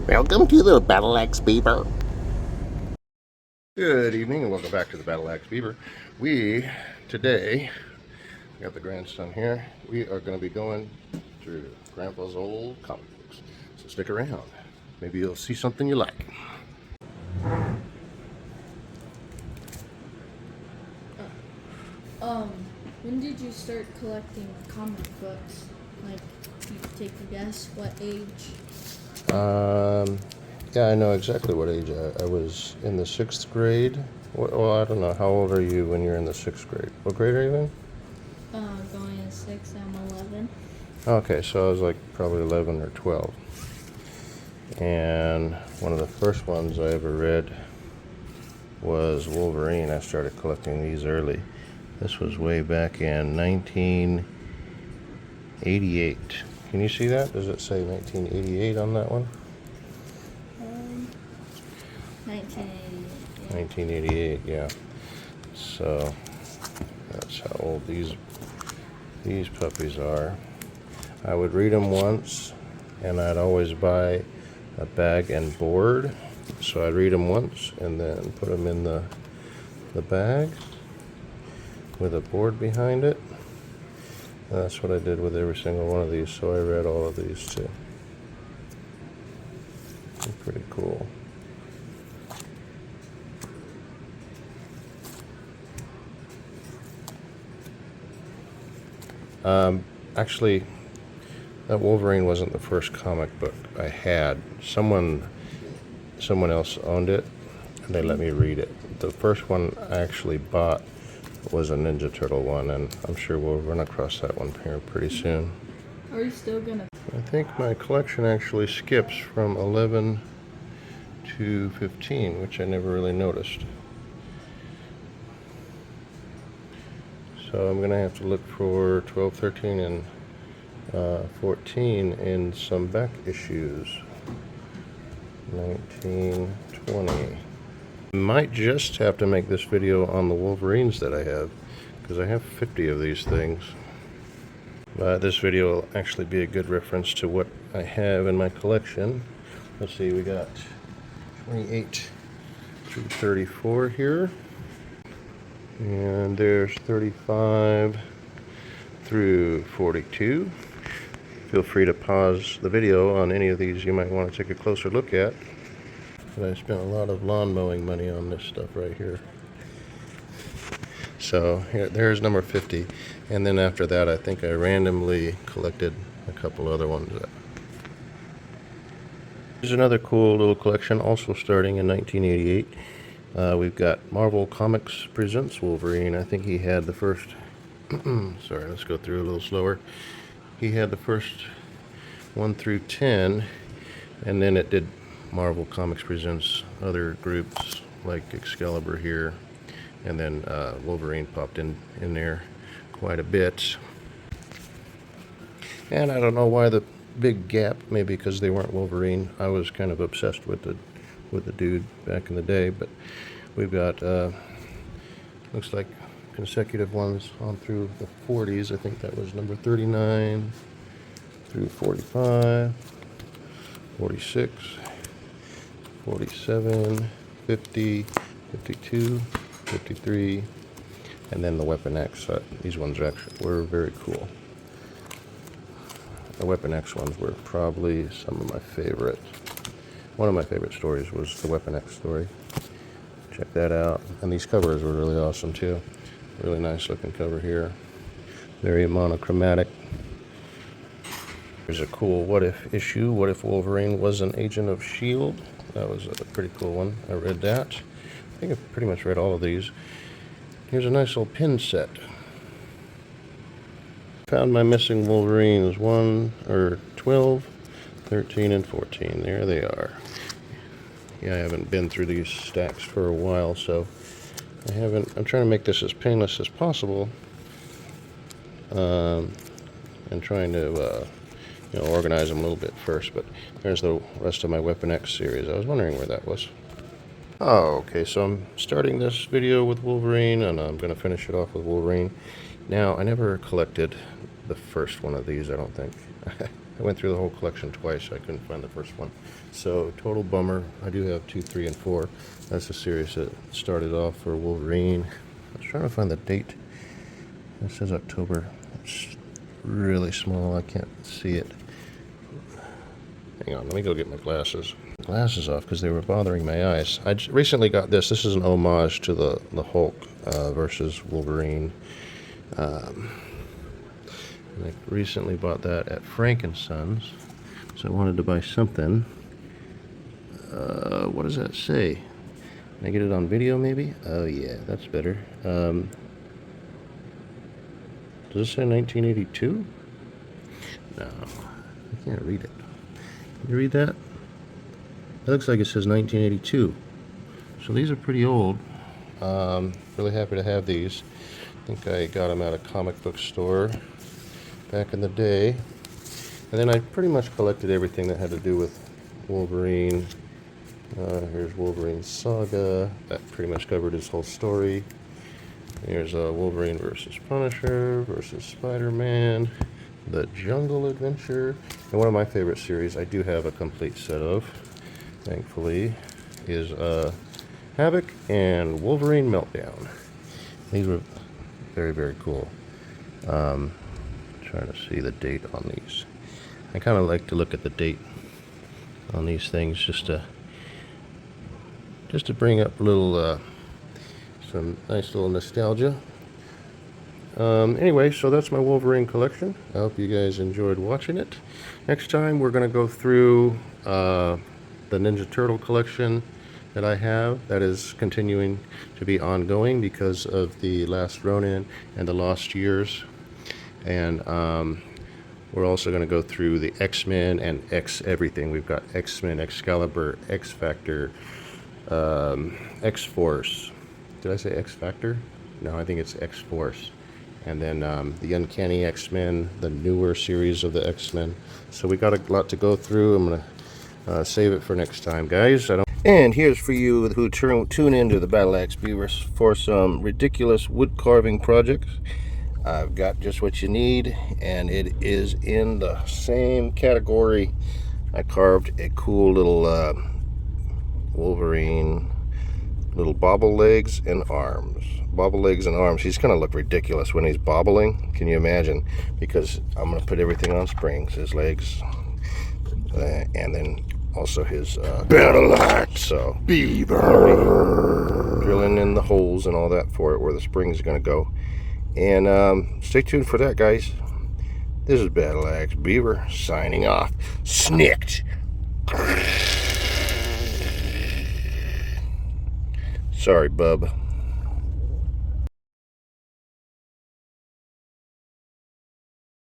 Welcome to the Battle Axe Beaver. Good evening and welcome back to the Battle Axe Beaver. Today, got the grandson here, we are going to be going through Grandpa's old comic books. So stick around. Maybe you'll see something you like. When did you start collecting comic books? Like, you take a guess, what age? Yeah, I know exactly what age I was in the 6th grade. Well, I don't know. How old are you when you're in the 6th grade? What grade are you in? Going in 6, I'm 11. Okay, so I was like probably 11 or 12. And one of the first ones I ever read was Wolverine. I started collecting these early. This was way back in 1988. Can you see that? Does it say 1988 on that one? 1988. 1988, yeah. So that's how old these puppies are. I would read them once, and I'd always buy a bag and board. So I'd read them once and then put them in the bag with a board behind it. And that's what I did with every single one of these. So I read all of these too. They're pretty cool. Actually, that Wolverine wasn't the first comic book I had. Someone else owned it, and they let me read it. The first one I actually bought was a Ninja Turtle one, and I'm sure we'll run across that one here pretty soon. Are you still gonna? I think my collection actually skips from 11 to 15, which I never really noticed. So I'm going to have to look for 12, 13, and 14 in some back issues. 19, 20. I might just have to make this video on the Wolverines that I have, because I have 50 of these things. This video will actually be a good reference to what I have in my collection. Let's see, we got 28 through 34 here. And there's 35 through 42. Feel free to pause the video on any of these you might want to take a closer look at. But I spent a lot of lawn mowing money on this stuff right here. So there's number 50. And then after that, I think I randomly collected a couple other ones. Here's another cool little collection, also starting in 1988. We've got Marvel Comics Presents Wolverine. I think he had the first... Sorry, let's go through a little slower. He had the first 1 through 10, and then it did Marvel Comics Presents other groups like Excalibur here, and then Wolverine popped in there quite a bit. And I don't know why the big gap, maybe because they weren't Wolverine. I was kind of obsessed with the dude back in the day, but we've got looks like consecutive ones on through the 40s. I think that was number 39 through 45, 46, 47, 50, 52, 53, and then the Weapon X. These ones were very cool. The Weapon X ones were probably some of my favorite. One of my favorite stories was the Weapon X story. Check that out. And these covers were really awesome too. Really nice looking cover here. Very monochromatic. There's a cool What If issue. What if Wolverine was an agent of S.H.I.E.L.D.? That was a pretty cool one. I read that. I think I pretty much read all of these. Here's a nice little pin set. Found my missing Wolverines. 12, 13, and 14. There they are. Yeah, I haven't been through these stacks for a while, so I'm trying to make this as painless as possible. And trying to, organize them a little bit first. But there's the rest of my Weapon X series. I was wondering where that was. Oh, okay, so I'm starting this video with Wolverine, and I'm going to finish it off with Wolverine. Now, I never collected the first one of these, I don't think. I went through the whole collection twice, so I couldn't find the first one. So, total bummer. I do have 2, 3, and 4. That's a series that started off for Wolverine. I was trying to find the date. It says October. It's really small. I can't see it. Hang on, let me go get my glasses. Glasses off because they were bothering my eyes. I recently got this. This is an homage to the Hulk versus Wolverine. I recently bought that at Frank & Sons, so I wanted to buy something. What does that say? Can I get it on video maybe? Oh yeah, that's better. Does it say 1982? No, I can't read it. Can you read that? It looks like it says 1982. So these are pretty old. Really happy to have these. I think I got them at a comic book store back in the day. And then I pretty much collected everything that had to do with Wolverine. Here's Wolverine's Saga. That pretty much covered his whole story. Here's Wolverine versus Punisher versus Spider-Man. The Jungle Adventure. And one of my favorite series, I do have a complete set of, thankfully, is Havoc and Wolverine Meltdown. These were very, very cool. Trying to see the date on these. I kind of like to look at the date on these things just to bring up a little some nice little nostalgia. Anyway, so that's my Wolverine collection. I hope you guys enjoyed watching it. Next time we're going to go through the Ninja Turtle collection that I have. That is continuing to be ongoing because of the Last Ronin and the Lost Years. And we're also going to go through the X-Men and X everything. We've got X-Men, Excalibur, X-Factor, X-Force. Did I say X-Factor? No, I think it's X-Force. And then the Uncanny X-Men, the newer series of the X-Men. So we got a lot to go through. I'm going to save it for next time, guys. And here's for you who tune into the Battle Axe Beavers for some ridiculous wood carving projects. I've got just what you need, and it is in the same category. I carved a cool little Wolverine, little bobble legs and arms. Bobble legs and arms. He's going to look ridiculous when he's bobbling. Can you imagine? Because I'm going to put everything on springs. His legs, and then also his Battle Axe Beaver. Drilling in the holes and all that for it, where the springs are going to go. And stay tuned for that, guys. This is Battle Axe Beaver signing off. Snicked. Sorry, bub.